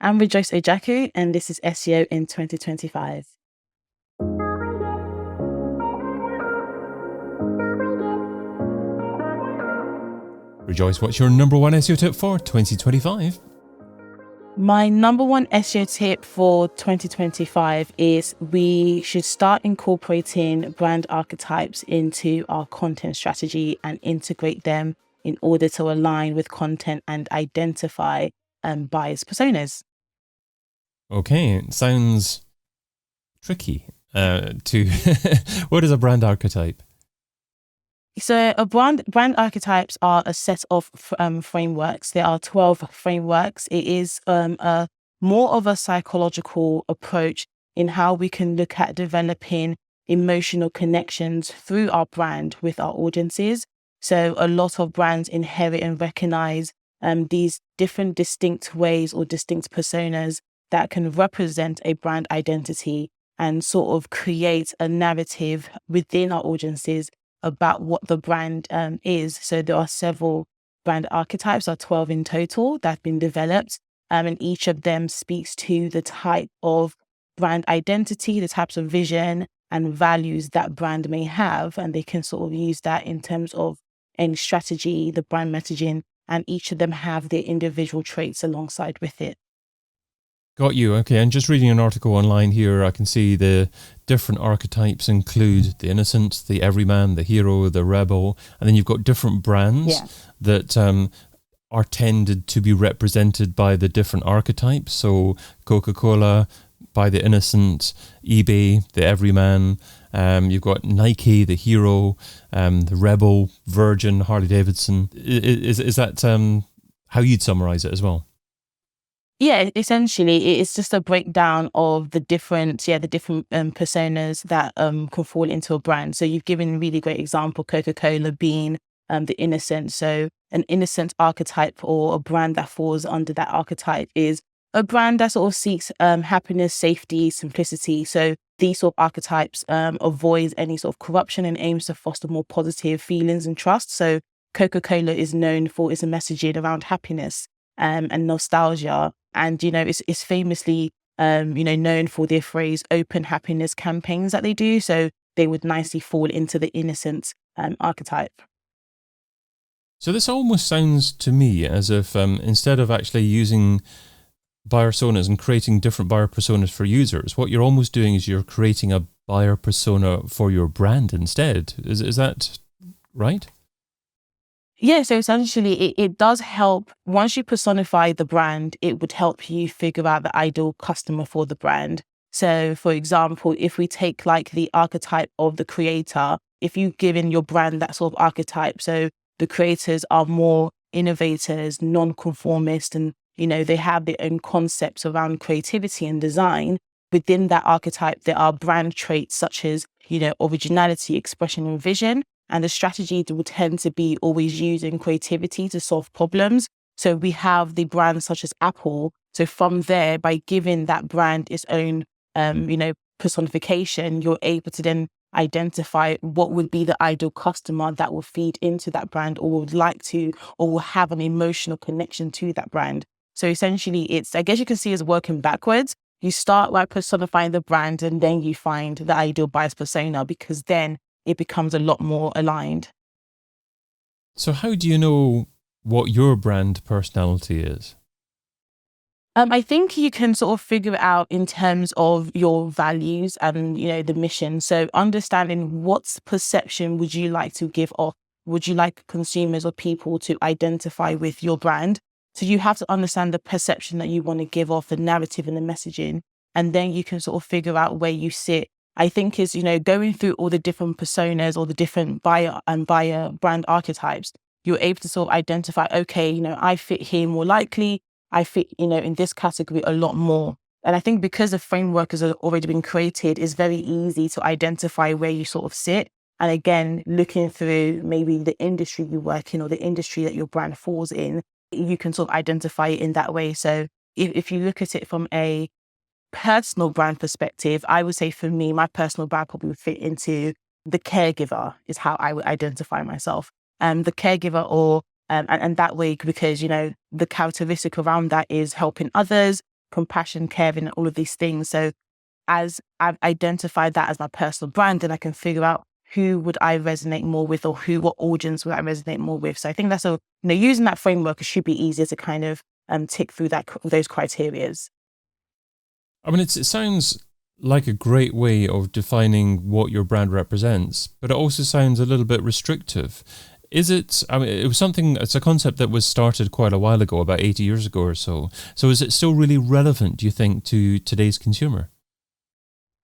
I'm Rejoice Ojiaku, and this is SEO in 2025. Rejoice, what's your number one SEO tip for 2025? My number one SEO tip for 2025 is we should start incorporating brand archetypes into our content strategy and integrate them in order to align with content and identify buyers' personas. Okay, it sounds tricky to... What is a brand archetype? So a brand archetypes are a set of frameworks. There are 12 frameworks. It is a more of a psychological approach in how we can look at developing emotional connections through our brand with our audiences. So a lot of brands inherit and recognize these different distinct ways or distinct personas that can represent a brand identity and sort of create a narrative within our audiences about what the brand is. So there are several brand archetypes, there are 12 in total that have been developed, and each of them speaks to the type of brand identity, the types of vision and values that brand may have, and they can sort of use that in terms of any strategy, the brand messaging, and each of them have their individual traits alongside with it. Got you. Okay, and just reading an article online here, I can see the different archetypes include the innocent, the everyman, the hero, the rebel, and then you've got different brands that are tended to be represented by the different archetypes. So Coca-Cola by the innocent, eBay, the everyman, you've got Nike, the hero, the rebel, Virgin, Harley Davidson. Is that how you'd summarize it as well? Yeah, essentially, it's just a breakdown of the different personas that can fall into a brand. So you've given a really great example, Coca-Cola being the innocent. So an innocent archetype or a brand that falls under that archetype is a brand that sort of seeks happiness, safety, simplicity. So these sort of archetypes avoid any sort of corruption and aims to foster more positive feelings and trust. So Coca-Cola is known for its messaging around happiness and nostalgia. And, it's famously, known for their phrase open happiness campaigns that they do. So they would nicely fall into the innocent archetype. So this almost sounds to me as if instead of actually using buyer personas and creating different buyer personas for users, what you're almost doing is you're creating a buyer persona for your brand instead. Is that right? Yeah, so essentially it does help. Once you personify the brand, it would help you figure out the ideal customer for the brand. So for example, if we take like the archetype of the creator, if you give in your brand that sort of archetype, so the creators are more innovators, non-conformist, and they have their own concepts around creativity and design. Within that archetype, there are brand traits such as, originality, expression, and vision. And the strategy will tend to be always using creativity to solve problems. So we have the brands such as Apple. So from there, by giving that brand its own, personification, you're able to then identify what would be the ideal customer that will feed into that brand or would like to, or will have an emotional connection to that brand. So essentially, I guess you can see as working backwards. You start by personifying the brand and then you find the ideal buyer's persona, because then it becomes a lot more aligned. So how do you know what your brand personality is? I think you can sort of figure it out in terms of your values and, the mission. So understanding what perception would you like to give off? Would you like consumers or people to identify with your brand? So you have to understand the perception that you want to give off, the narrative and the messaging, and then you can sort of figure out where you sit. I think is, going through all the different personas or the different buyer brand archetypes, you're able to sort of identify, okay, I fit here more likely. I fit, in this category a lot more. And I think because the framework has already been created, it's very easy to identify where you sort of sit. And again, looking through maybe the industry you work in or the industry that your brand falls in, you can sort of identify it in that way. So if you look at it from a personal brand perspective, I would say for me, my personal brand probably would fit into the caregiver is how I would identify myself. The caregiver and that way, because, the characteristic around that is helping others, compassion, caring, and all of these things. So as I've identified that as my personal brand, then I can figure out who would I resonate more with, or what audience would I resonate more with. So I think that's using that framework, it should be easier to kind of tick through those criterias. I mean, it sounds like a great way of defining what your brand represents, but it also sounds a little bit restrictive. Is it, I mean, it's a concept that was started quite a while ago, about 80 years ago or so. So is it still really relevant, do you think, to today's consumer?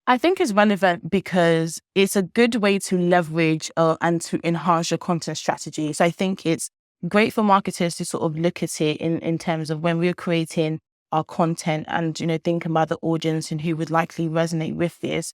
I think it's relevant because it's a good way to leverage and to enhance your content strategy. So I think it's great for marketers to sort of look at it in terms of when we're creating our content and, think about the audience and who would likely resonate with this.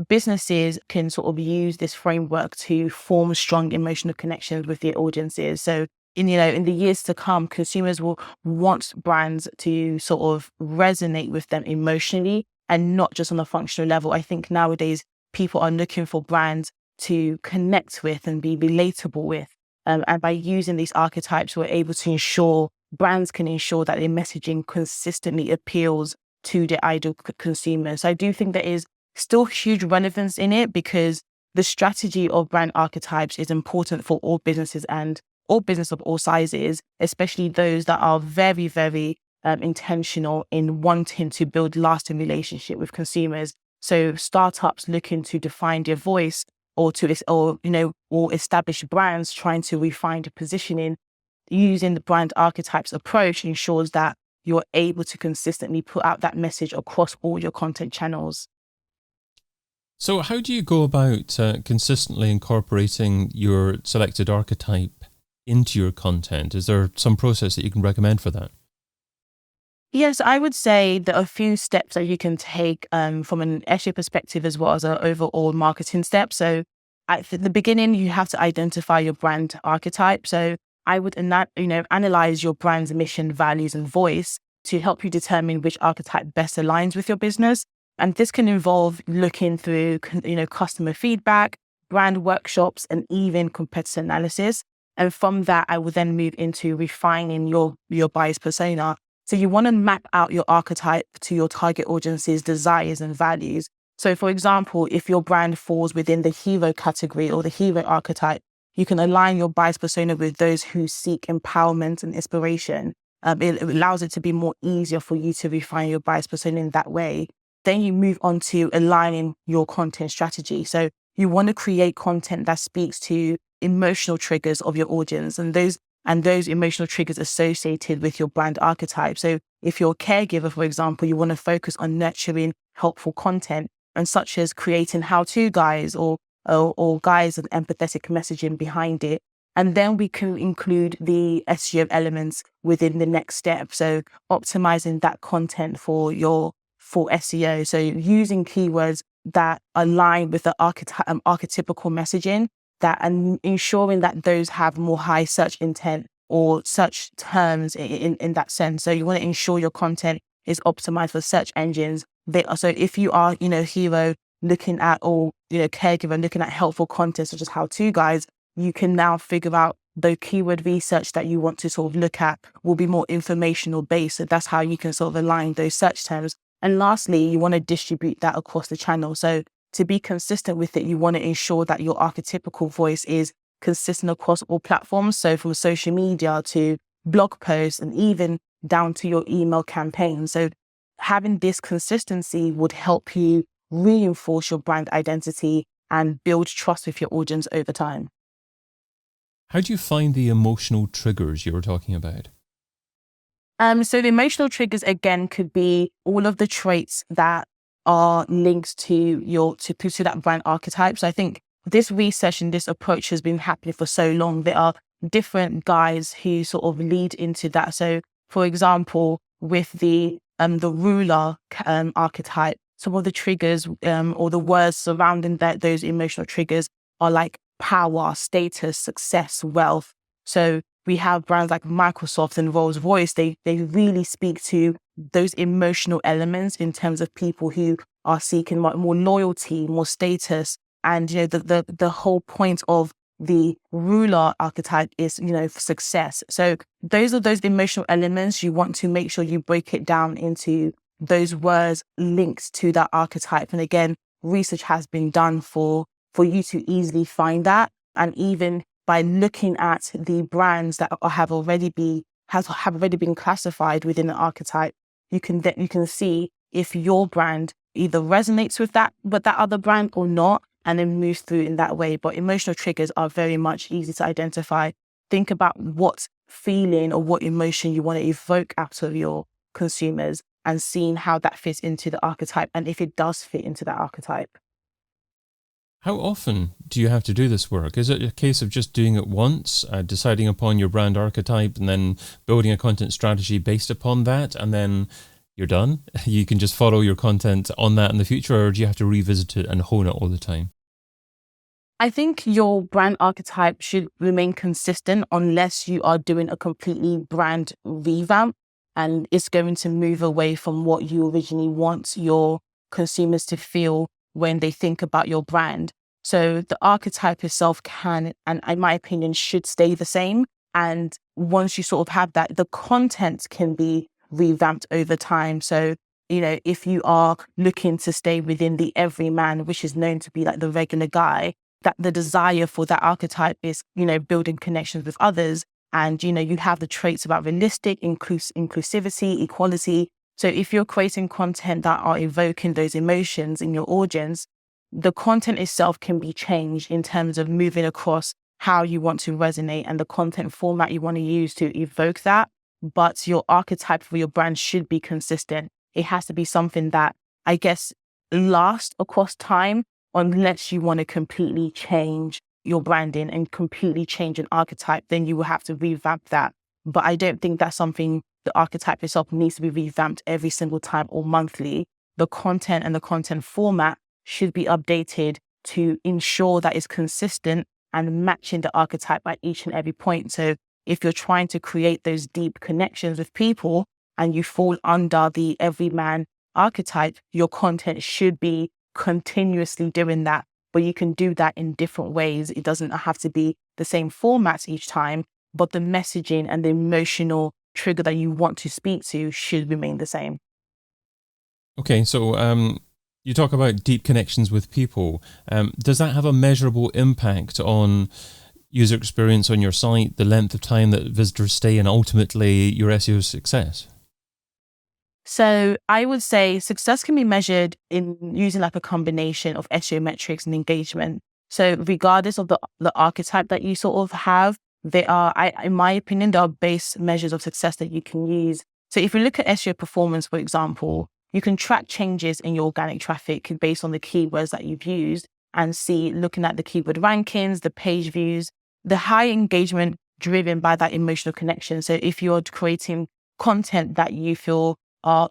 Businesses can sort of use this framework to form strong emotional connections with their audiences. So in the years to come, consumers will want brands to sort of resonate with them emotionally and not just on a functional level. I think nowadays people are looking for brands to connect with and be relatable with. And by using these archetypes, we're able to brands can ensure that their messaging consistently appeals to their ideal consumers. So I do think there is still huge relevance in it, because the strategy of brand archetypes is important for all businesses and all business of all sizes, especially those that are very, very intentional in wanting to build lasting relationship with consumers. So startups looking to define their voice or establish brands trying to refine the positioning, using the brand archetypes approach ensures that you're able to consistently put out that message across all your content channels. So how do you go about consistently incorporating your selected archetype into your content? Is there some process that you can recommend for that? Yes, I would say there are a few steps that you can take from an SEO perspective as well as an overall marketing step. So at the beginning, you have to identify your brand archetype. So I would analyze your brand's mission, values, and voice to help you determine which archetype best aligns with your business. And this can involve looking through, customer feedback, brand workshops, and even competitor analysis. And from that, I will then move into refining your buyer's persona. So you want to map out your archetype to your target audience's desires and values. So for example, if your brand falls within the hero category or the hero archetype, you can align your buyer's persona with those who seek empowerment and inspiration. It allows it to be more easier for you to refine your buyer's persona in that way. Then you move on to aligning your content strategy. So you want to create content that speaks to emotional triggers of your audience and those emotional triggers associated with your brand archetype. So if you're a caregiver, for example, you want to focus on nurturing helpful content, and such as creating how-to guides or guides and empathetic messaging behind it. And then we can include the SEO elements within the next step. So optimizing that content for SEO. So using keywords that align with the archetypical messaging, and ensuring that those have more high search intent or search terms in that sense. So you want to ensure your content is optimized for search engines. So if you are, hero looking at, or, caregiver looking at helpful content such as how-to guides, you can now figure out the keyword research that you want to sort of look at will be more informational based. So that's how you can sort of align those search terms. And lastly, you want to distribute that across the channel. So to be consistent with it, you want to ensure that your archetypical voice is consistent across all platforms. So from social media to blog posts and even down to your email campaign. So having this consistency would help you reinforce your brand identity and build trust with your audience over time. How do you find the emotional triggers you were talking about? So the emotional triggers, again, could be all of the traits that are linked to that brand archetype. So I think this research and this approach has been happening for so long. There are different guides who sort of lead into that. So for example, with the ruler archetype, some of the triggers or the words surrounding those emotional triggers are like power, status, success, wealth. So we have brands like Microsoft and Rolls-Royce. They really speak to those emotional elements in terms of people who are seeking more loyalty, more status. And, the whole point of the ruler archetype is, success. So those are those emotional elements. You want to make sure you break it down into those words linked to that archetype. And again, research has been done for you to easily find that. And even by looking at the brands that have already been classified within an archetype, you can see if your brand either resonates with that other brand or not, and then move through in that way. But emotional triggers are very much easy to identify. Think about what feeling or what emotion you want to evoke out of your consumers and seeing how that fits into the archetype and if it does fit into that archetype. How often do you have to do this work? Is it a case of just doing it once, deciding upon your brand archetype and then building a content strategy based upon that, and then you're done? You can just follow your content on that in the future, or do you have to revisit it and hone it all the time? I think your brand archetype should remain consistent unless you are doing a completely brand revamp and it's going to move away from what you originally want your consumers to feel when they think about your brand. So the archetype itself can, and in my opinion, should stay the same. And once you sort of have that, the content can be revamped over time. So, if you are looking to stay within the everyman, which is known to be like the regular guy, that the desire for that archetype is, building connections with others. And, you have the traits about realistic, inclusivity, equality. So if you're creating content that are evoking those emotions in your audience, the content itself can be changed in terms of moving across how you want to resonate and the content format you want to use to evoke that. But your archetype for your brand should be consistent. It has to be something that, I guess, lasts across time, unless you want to completely change your branding and completely change an archetype, then you will have to revamp that. But I don't think that's something the archetype itself needs to be revamped every single time or monthly. The content and the content format should be updated to ensure that it's consistent and matching the archetype at each and every point. So if you're trying to create those deep connections with people and you fall under the everyman archetype, your content should be continuously doing that. But you can do that in different ways. It doesn't have to be the same format each time, but the messaging and the emotional trigger that you want to speak to should remain the same. Okay, so you talk about deep connections with people. Does that have a measurable impact on user experience on your site, the length of time that visitors stay, and ultimately your SEO success? So I would say success can be measured in using like a combination of SEO metrics and engagement. So regardless of the archetype that you sort of have, there are, in my opinion, there are base measures of success that you can use. So if you look at SEO performance, for example, you can track changes in your organic traffic based on the keywords that you've used and see, looking at the keyword rankings, the page views, the high engagement driven by that emotional connection. So if you're creating content that you feel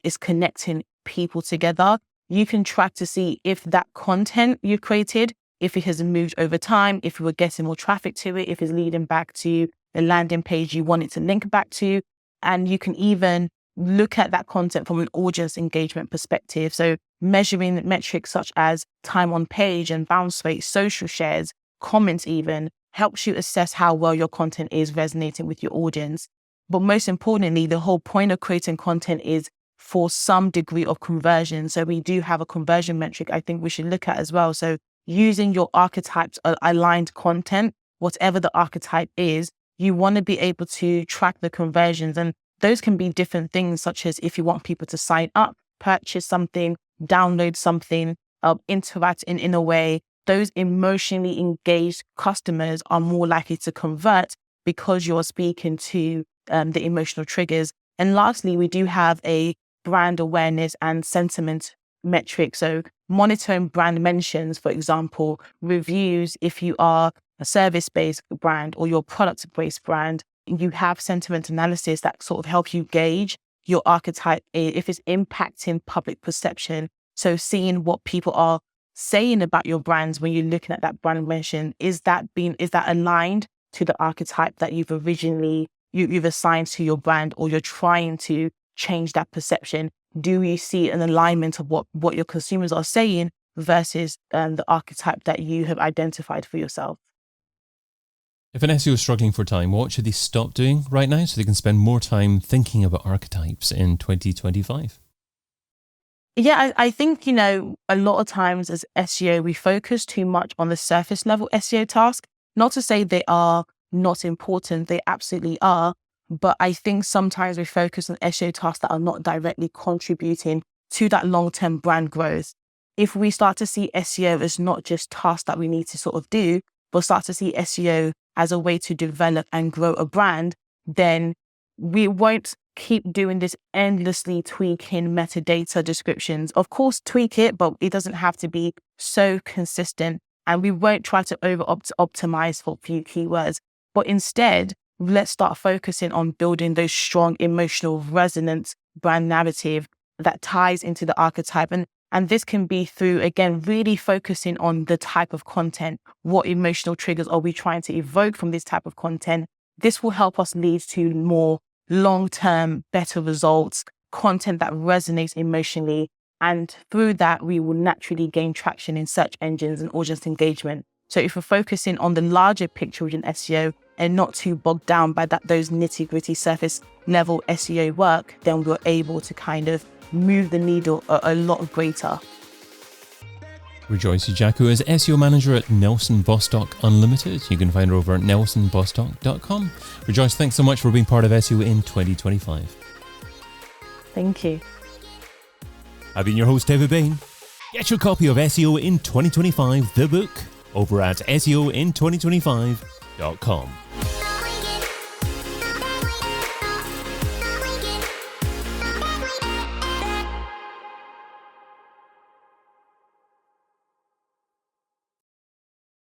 is connecting people together, you can track to see if that content you've created, if it has moved over time, if you were getting more traffic to it, if it's leading back to the landing page you want it to link back to. And you can even look at that content from an audience engagement perspective. So measuring metrics such as time on page and bounce rate, social shares, comments even, helps you assess how well your content is resonating with your audience. But most importantly, the whole point of creating content is for some degree of conversion. So we do have a conversion metric I think we should look at as well. So using your archetypes aligned content, whatever the archetype is, you want to be able to track the conversions. And those can be different things, such as if you want people to sign up, purchase something, download something, interact in a way. Those emotionally engaged customers are more likely to convert because you're speaking to the emotional triggers. And lastly, we do have a brand awareness and sentiment metric. So monitoring brand mentions, for example, reviews. If you are a service-based brand or your product-based brand, you have sentiment analysis that sort of help you gauge your archetype if it's impacting public perception. So seeing what people are saying about your brands when you're looking at that brand mention, is that aligned to the archetype that you've originally you've assigned to your brand, or you're trying to change that perception? Do you see an alignment of what your consumers are saying versus the archetype that you have identified for yourself? If an SEO is struggling for time, what should they stop doing right now so they can spend more time thinking about archetypes in 2025? Yeah, I think, a lot of times as SEO, we focus too much on the surface level SEO task. Not to say they are not important, they absolutely are. But I think sometimes we focus on SEO tasks that are not directly contributing to that long-term brand growth. If we start to see SEO as not just tasks that we need to sort of do, but start to see SEO as a way to develop and grow a brand, then we won't keep doing this endlessly tweaking metadata descriptions. Of course, tweak it, but it doesn't have to be so consistent. And we won't try to optimize for few keywords, but instead, let's start focusing on building those strong emotional resonance brand narrative that ties into the archetype. And this can be through, again, really focusing on the type of content. What emotional triggers are we trying to evoke from this type of content? This will help us lead to more long-term, better results, content that resonates emotionally. And through that, we will naturally gain traction in search engines and audience engagement. So if we're focusing on the larger picture within SEO and not too bogged down by those nitty-gritty surface level SEO work, then we're able to kind of move the needle a lot greater. Rejoice Ojiaku is SEO manager at Nelson Bostock Unlimited. You can find her over at nelsonbostock.com. Rejoice, thanks so much for being part of SEO in 2025. Thank you. I've been your host, David Bain. Get your copy of SEO in 2025, the book, over at SEOin2025.com.